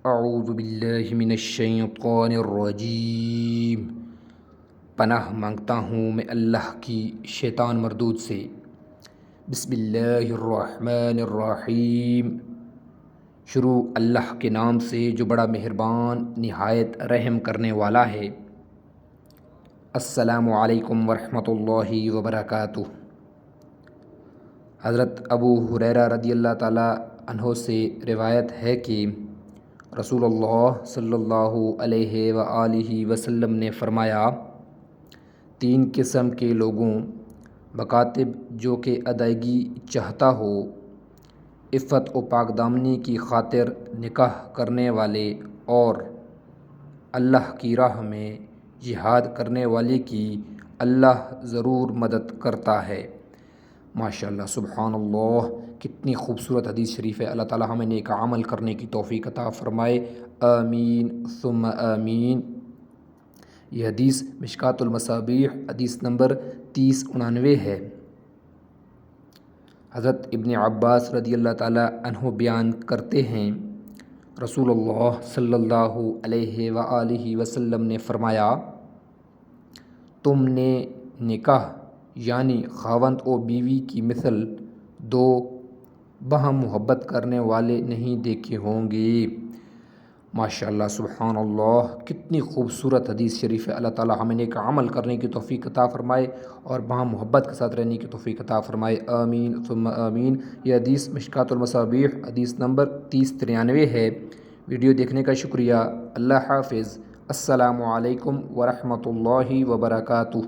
اعوذ باللہ من الشیطان الرجیم۔ پناہ مانگتا ہوں میں اللہ کی شیطان مردود سے۔ بسم اللہ الرحمن الرحیم۔ شروع اللہ کے نام سے جو بڑا مہربان نہایت رحم کرنے والا ہے۔ السلام علیکم ورحمۃ اللہ وبرکاتہ۔ حضرت ابو ہریرہ رضی اللہ تعالیٰ عنہ سے روایت ہے کہ رسول اللہ صلی اللہ علیہ وآلہ وسلم نے فرمایا، 3 قسم کے لوگوں بکاتب جو کہ ادائیگی چاہتا ہو، عفت و پاک دامنی کی خاطر نکاح کرنے والے اور اللہ کی راہ میں جہاد کرنے والے کی اللہ ضرور مدد کرتا ہے۔ ماشاءاللہ، سبحان اللہ، کتنی خوبصورت حدیث شریف ہے۔ اللہ تعالی ہمیں نیک عمل کرنے کی توفیق عطا فرمائے، آمین ثم آمین۔ یہ حدیث مشکوٰۃ المصابیح حدیث نمبر 3099 ہے۔ حضرت ابن عباس رضی اللہ تعالی عنہ بیان کرتے ہیں، رسول اللہ صلی اللہ علیہ وآلہ وسلم نے فرمایا، تم نے نکاح یعنی خاوند و بیوی کی مثل 2 باہم محبت کرنے والے نہیں دیکھے ہوں گے۔ ماشاءاللہ، سبحان اللہ، کتنی خوبصورت حدیث شریف ہے۔ اللہ تعالی ہمیں نیک عمل کرنے کی توفیق عطا فرمائے اور باہم محبت کے ساتھ رہنے کی توفیق عطا فرمائے، آمین ثم آمین۔ یہ حدیث مشکوٰۃ المصابیح حدیث نمبر 3093 ہے۔ ویڈیو دیکھنے کا شکریہ۔ اللہ حافظ۔ السلام علیکم ورحمۃ اللہ وبرکاتہ۔